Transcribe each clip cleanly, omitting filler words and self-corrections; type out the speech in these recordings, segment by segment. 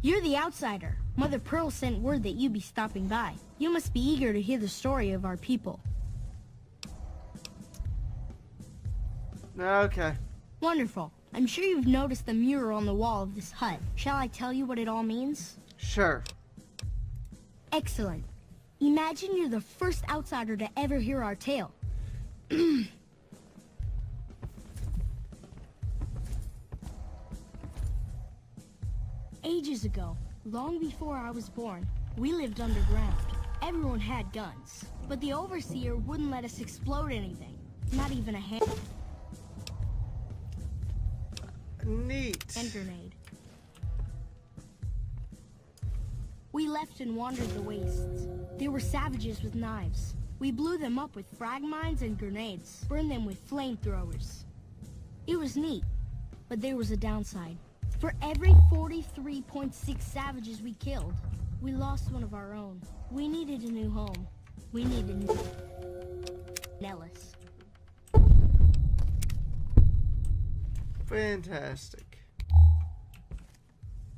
You're the outsider. Mother Pearl sent word that you'd be stopping by. You must be eager to hear the story of our people. Okay. Wonderful. I'm sure you've noticed the mural on the wall of this hut. Shall I tell you what it all means? Sure. Excellent. Imagine you're the first outsider to ever hear our tale. Ages ago, long before I was born, we lived underground. Everyone had guns, but the overseer wouldn't let us explode anything, not even a hand. Neat. And grenade. We left and wandered the wastes. There were savages with knives. We blew them up with frag mines and grenades, burned them with flamethrowers. It was neat, but there was a downside. For every 43.6 savages we killed, we lost one of our own. We needed a new home. We needed Nellis. Fantastic.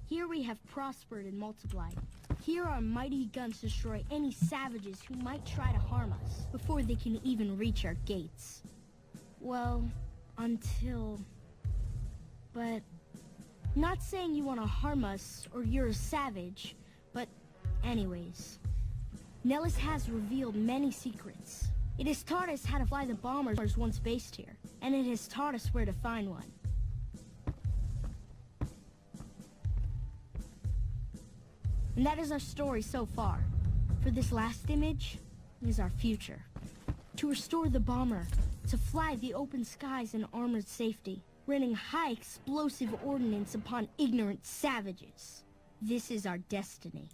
Here we have prospered and multiplied. Here our mighty guns destroy any savages who might try to harm us before they can even reach our gates. Well, until... But... Not saying you want to harm us or you're a savage, but anyways. Nellis has revealed many secrets. It has taught us how to fly the bombers once based here, and it has taught us where to find one. And that is our story so far. For this last image is our future. To restore the bomber, to fly the open skies in armored safety, raining high explosive ordnance upon ignorant savages. This is our destiny.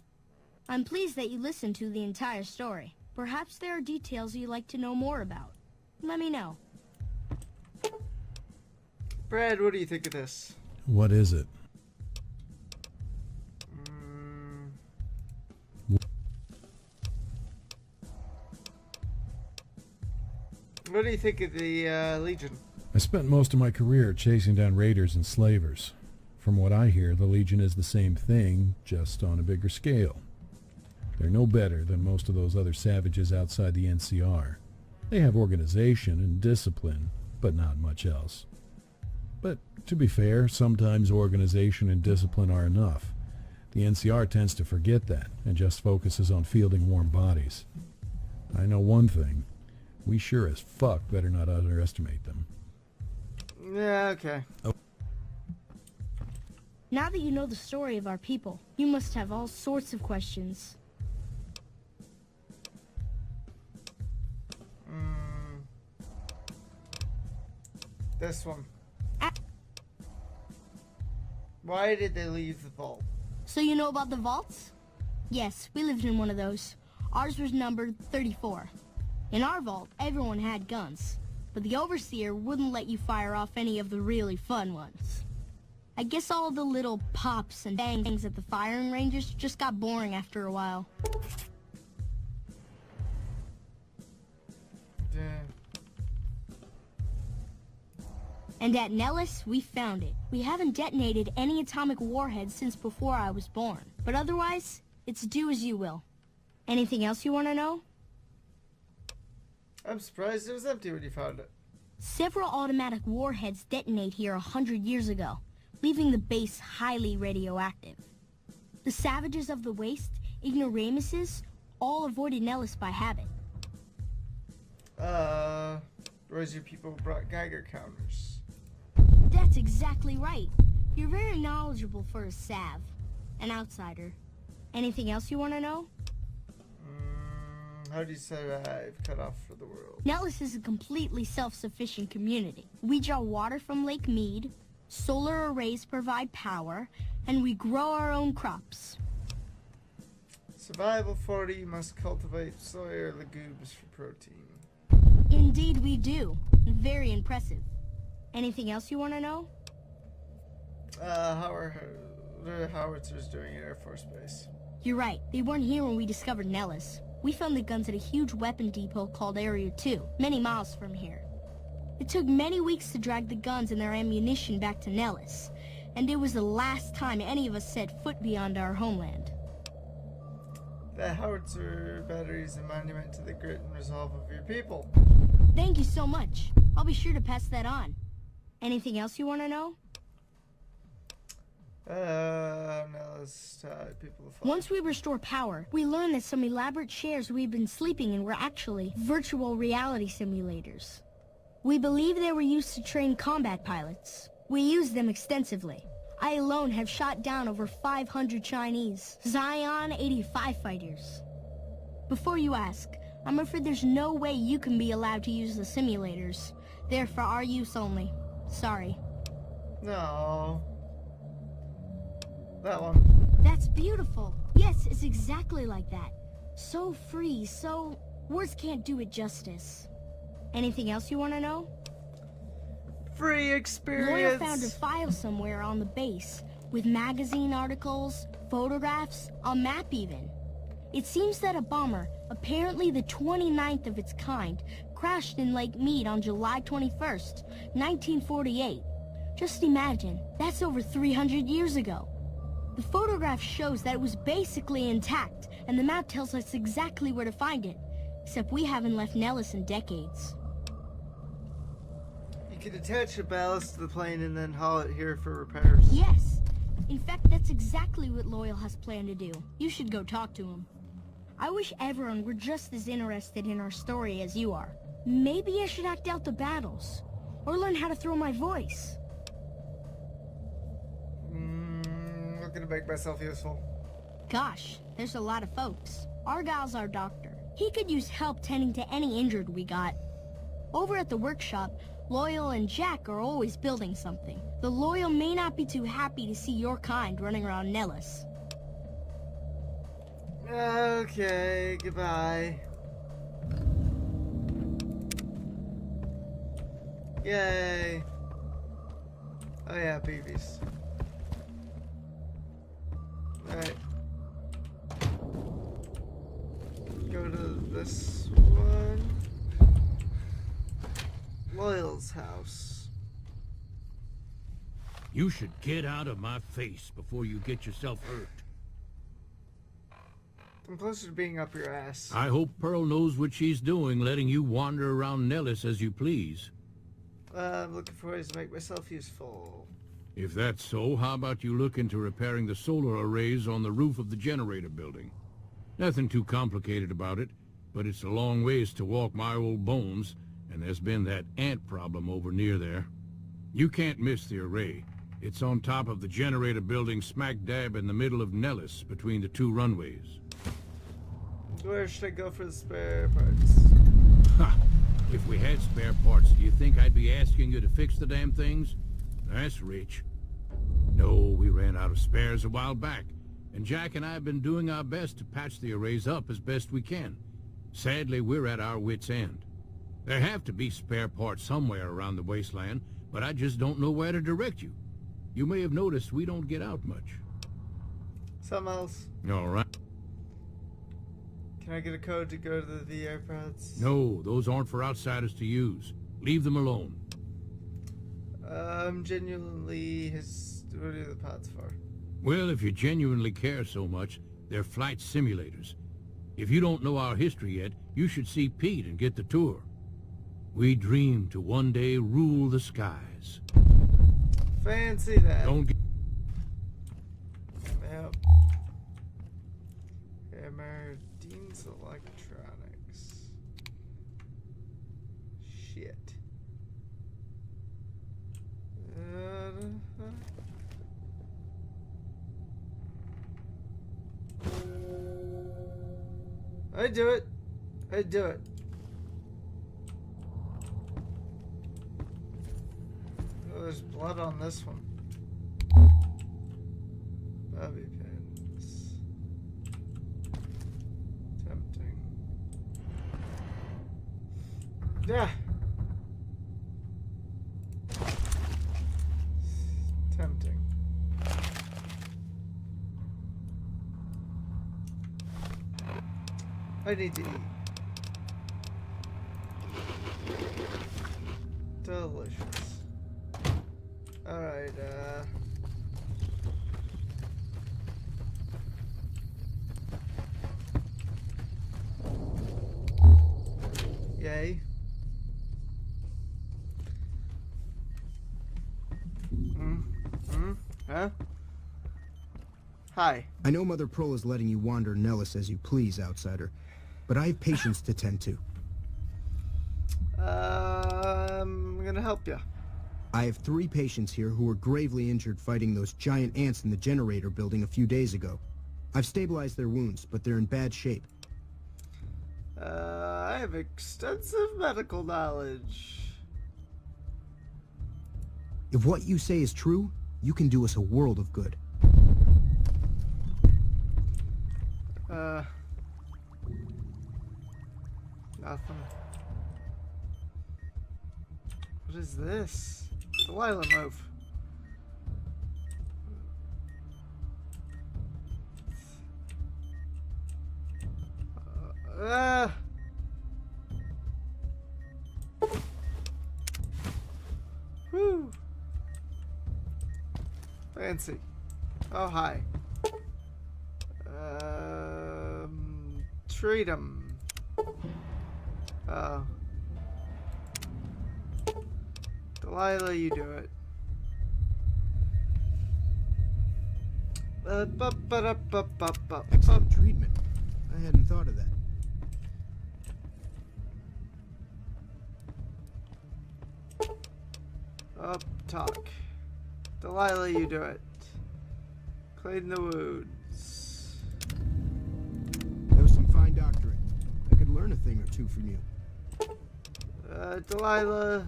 I'm pleased that you listened to the entire story. Perhaps there are details you'd like to know more about. Let me know. Brad, what do you think of this? What is it? What do you think of the Legion? I spent most of my career chasing down raiders and slavers. From what I hear, the Legion is the same thing, just on a bigger scale. They're no better than most of those other savages outside the NCR. They have organization and discipline, but not much else. But to be fair, sometimes organization and discipline are enough. The NCR tends to forget that and just focuses on fielding warm bodies. I know one thing. We sure as fuck better not underestimate them. Yeah, okay. Oh. Now that you know the story of our people, you must have all sorts of questions. This one. Why did they leave the vault? So you know about the vaults? Yes, we lived in one of those. Ours was numbered 34. In our vault, everyone had guns, but the overseer wouldn't let you fire off any of the really fun ones. I guess all the little pops and bangs at the firing ranges just got boring after a while. Yeah. And at Nellis, we found it. We haven't detonated any atomic warheads since before I was born, but otherwise, it's do as you will. Anything else you want to know? I'm surprised it was empty when you found it. Several automatic warheads detonate here 100 years ago, leaving the base highly radioactive. The savages of the waste, ignoramuses, all avoided Nellis by habit. Whereas your people brought Geiger counters. That's exactly right. You're very knowledgeable for a Sav, an outsider. Anything else you want to know? How do you survive cut off from the world? Nellis is a completely self-sufficient community. We draw water from Lake Mead, solar arrays provide power, and we grow our own crops. Survival 40, you must cultivate soy or legumes for protein. Indeed we do. Very impressive. Anything else you want to know? How are the howitzers doing at Air Force Base? You're right. They weren't here when we discovered Nellis. We found the guns at a huge weapon depot called Area 2, many miles from here. It took many weeks to drag the guns and their ammunition back to Nellis, and it was the last time any of us set foot beyond our homeland. The howitzer battery is a monument to the grit and resolve of your people. Thank you so much. I'll be sure to pass that on. Anything else you want to know? No, let's people to follow. Once we restore power, we learn that some elaborate chairs we've been sleeping in were actually virtual reality simulators. We believe they were used to train combat pilots. We use them extensively. I alone have shot down over 500 Chinese Zion 85 fighters. Before you ask, I'm afraid there's no way you can be allowed to use the simulators. They're for our use only. Sorry. No. That one. That's beautiful. Yes, it's exactly like that. So free, so... words can't do it justice. Anything else you want to know? Free experience. Loyal found a file somewhere on the base, with magazine articles, photographs, a map even. It seems that a bomber, apparently the 29th of its kind, crashed in Lake Mead on July 21st, 1948. Just imagine, that's over 300 years ago. The photograph shows that it was basically intact, and the map tells us exactly where to find it, except we haven't left Nellis in decades. You could attach a ballast to the plane and then haul it here for repairs. Yes. In fact, that's exactly what Loyal has planned to do. You should go talk to him. I wish everyone were just as interested in our story as you are. Maybe I should act out the battles, or learn how to throw my voice. Looking to make myself useful. Gosh, there's a lot of folks. Argyle's our doctor. He could use help tending to any injured we got. Over at the workshop, Loyal and Jack are always building something. The Loyal may not be too happy to see your kind running around Nellis. Okay, goodbye. Yay. Oh yeah, babies. Alright. Go to this one. Loyal's house. You should get out of my face before you get yourself hurt. I'm closer to being up your ass. I hope Pearl knows what she's doing, letting you wander around Nellis as you please. I'm looking for ways to make myself useful. If that's so, how about you look into repairing the solar arrays on the roof of the generator building? Nothing too complicated about it, but it's a long ways to walk my old bones, and there's been that ant problem over near there. You can't miss the array. It's on top of the generator building smack dab in the middle of Nellis, between the two runways. Where should I go for the spare parts? Ha! If we had spare parts, do you think I'd be asking you to fix the damn things? That's rich. No, we ran out of spares a while back, and Jack and I have been doing our best to patch the arrays up as best we can. Sadly, we're at our wits' end. There have to be spare parts somewhere around the wasteland, but I just don't know where to direct you. You may have noticed we don't get out much. Something else. All right. Can I get a code to go to the VR pods? No, those aren't for outsiders to use. Leave them alone. Genuinely, what are the pods for? Well, if you genuinely care so much, they're flight simulators. If you don't know our history yet, you should see Pete and get the tour. We dream to one day rule the skies. Fancy that. Don't get... Yep. Dean's Electronics. Shit. I do it. I do it. Oh, there's blood on this one. Bobby pins. Tempting. Yeah. Tempting. I need to eat. Delicious. Alright, Hi. I know Mother Pearl is letting you wander Nellis as you please, outsider, but I have patients to tend to. I'm gonna help you. I have 3 patients here who were gravely injured fighting those giant ants in the generator building a few days ago. I've stabilized their wounds, but they're in bad shape. I have extensive medical knowledge. If what you say is true, you can do us a world of good. Nothing. What is this? Delilah, move. Woo. Fancy. Oh, hi. Treat 'em. Delilah, you do it. Excellent treatment. I hadn't thought of that. Up, talk. Delilah, you do it. Clean the wounds. That was some fine doctoring. I could learn a thing or two from you. Delilah,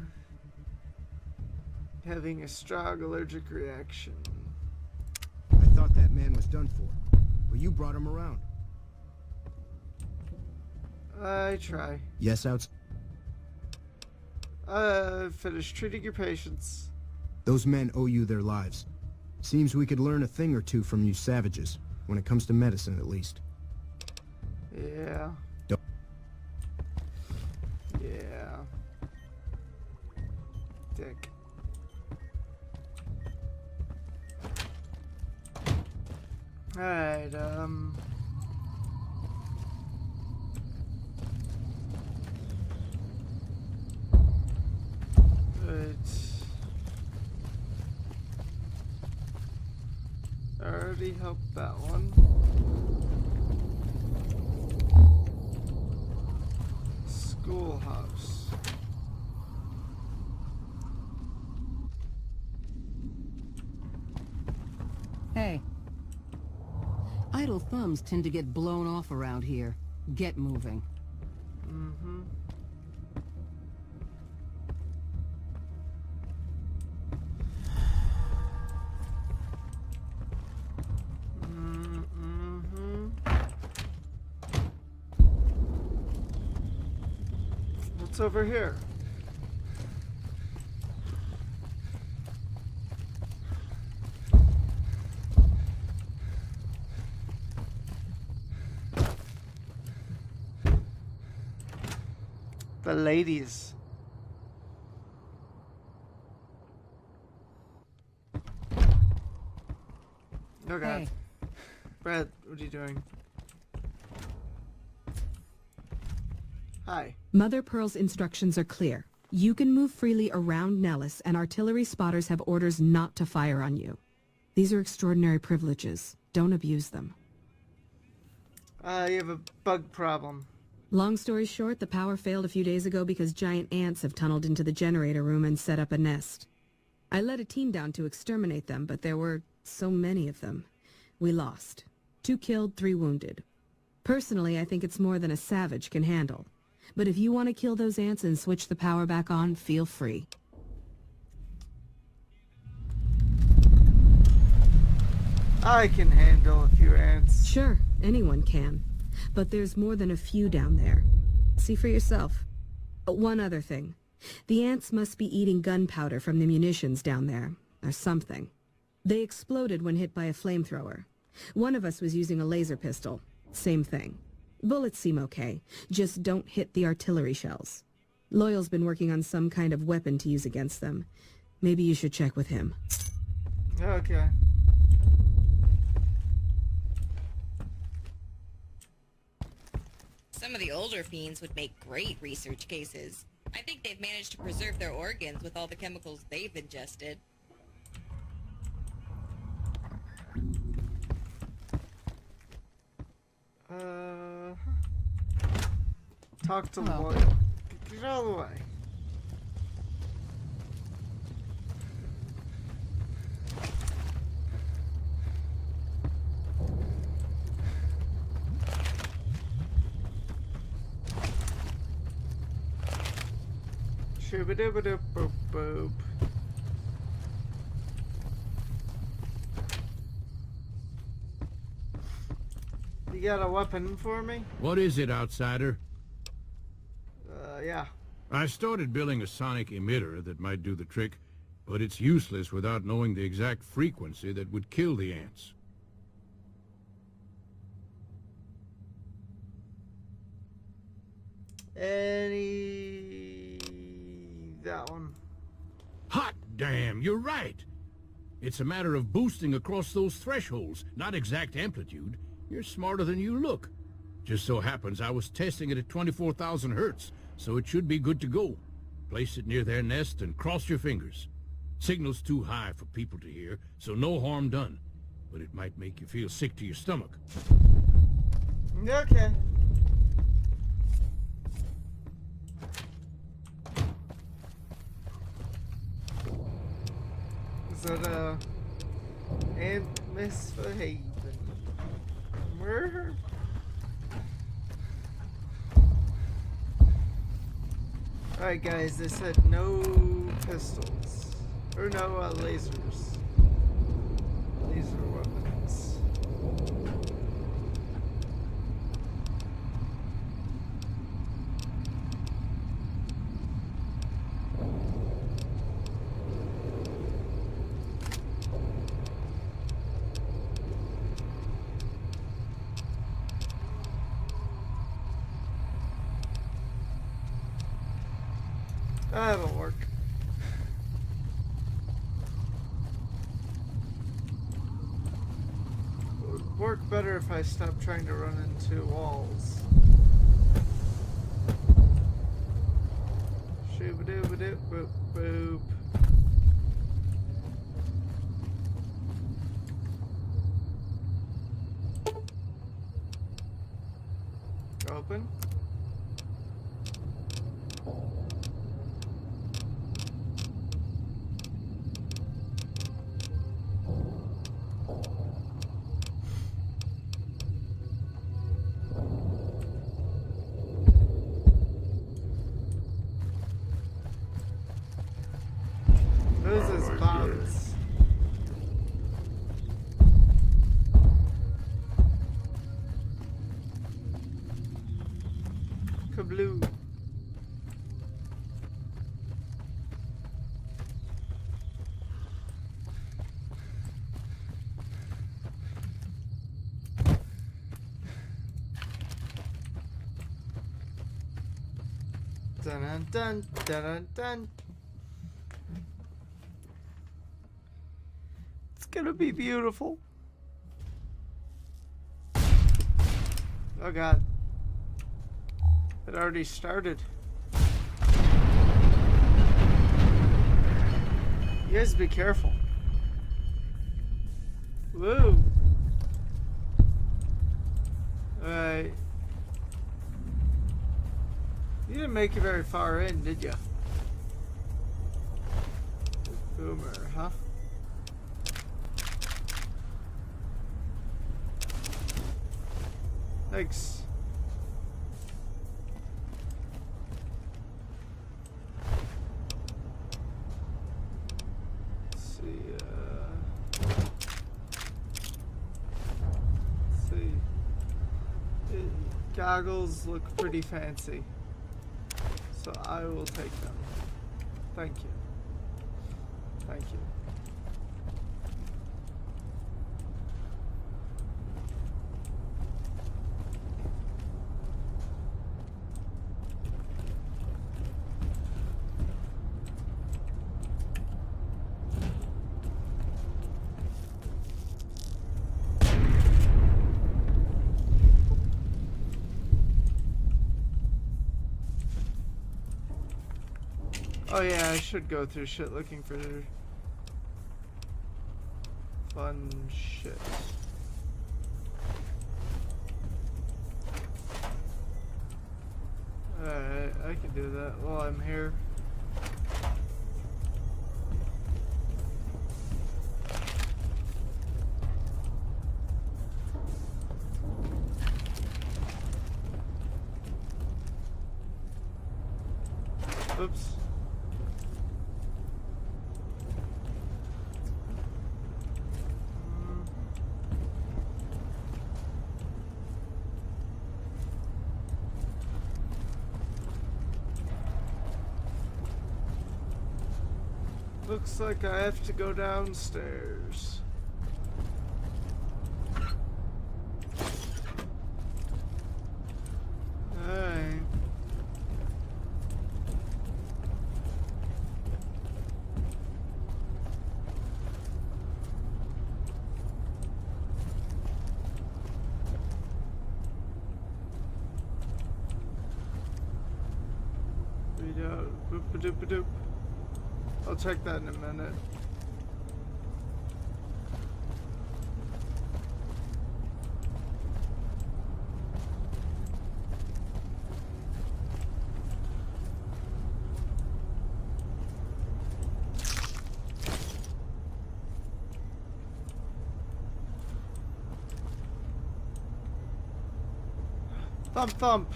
having a strong allergic reaction. I thought that man was done for, but you brought him around. I try. Yes, Finished treating your patients. Those men owe you their lives. Seems we could learn a thing or two from you savages, when it comes to medicine at least. Yeah. Don't. Yeah. Dick. Alright, I already helped that one. Schoolhouse. Hey. Idle thumbs tend to get blown off around here. Get moving. Mm-hmm. What's over here? The ladies. Oh god. Hey. Brad, what are you doing? Hi. Mother Pearl's instructions are clear. You can move freely around Nellis, and artillery spotters have orders not to fire on you. These are extraordinary privileges. Don't abuse them. You have a bug problem. Long story short, the power failed a few days ago because giant ants have tunneled into the generator room and set up a nest. I led a team down to exterminate them, but there were so many of them. We lost. 2 killed, 3 wounded. Personally, I think it's more than a savage can handle. But if you want to kill those ants and switch the power back on, feel free. I can handle a few ants. Sure, anyone can. But there's more than a few down there. See for yourself. One other thing. The ants must be eating gunpowder from the munitions down there, or something. They exploded when hit by a flamethrower. One of us was using a laser pistol. Same thing. Bullets seem okay. Just don't hit the artillery shells. Loyal's been working on some kind of weapon to use against them. Maybe you should check with him. Okay. Some of the older fiends would make great research cases. I think they've managed to preserve their organs with all the chemicals they've ingested. Talk to Hello. Lloyd. Get out of the way. Shooba-dooba-doop boop boop. You got a weapon for me? What is it, outsider? Yeah. I started building a sonic emitter that might do the trick, but it's useless without knowing the exact frequency that would kill the ants. That one. Hot damn, you're right! It's a matter of boosting across those thresholds, not exact amplitude. You're smarter than you look. Just so happens I was testing it at 24,000 hertz, so it should be good to go. Place it near their nest and cross your fingers. Signal's too high for people to hear, so no harm done. But it might make you feel sick to your stomach. Okay. Is that Aunt Miss Verhaven? Where? Alright guys, they said no pistols. Or no lasers. Laser weapons. That'll work. It would work better if I stopped trying to run into walls. Shooba-dooba-doop boop boop. Open. Those is bombs. Kabloo. Dun dun dun dun dun. It's gonna be beautiful. Oh god. It already started. You guys be careful. Woo. Alright. You didn't make it very far in, did you? Boomer, huh? Thanks. Let's see, goggles look pretty fancy, so I will take them. Thank you. Thank you. Oh yeah, I should go through shit looking for fun shit. do that while I'm here. Oops. Looks like I have to go downstairs. Alright. Boop-a-doop-a-doop. I'll check that in a minute. Thump thump.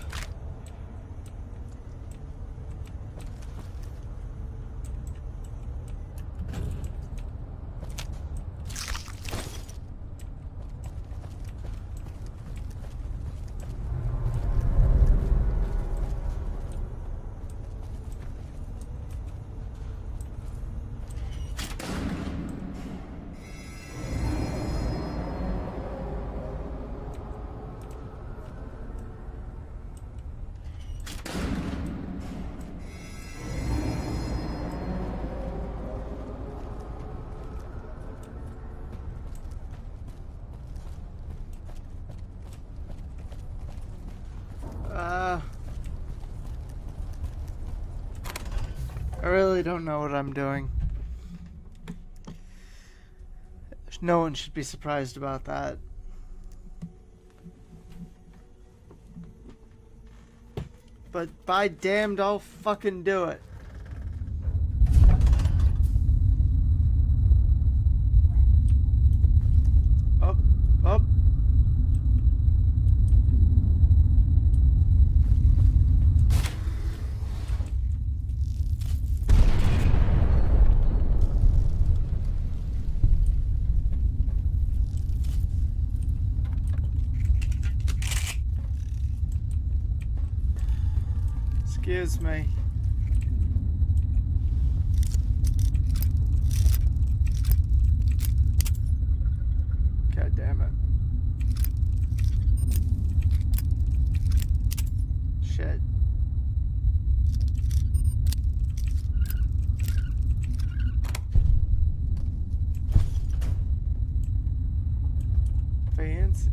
I really don't know what I'm doing. No one should be surprised about that. But by damned, I'll fucking do it. Up, up. Excuse me. God damn it. Shit. Fancy.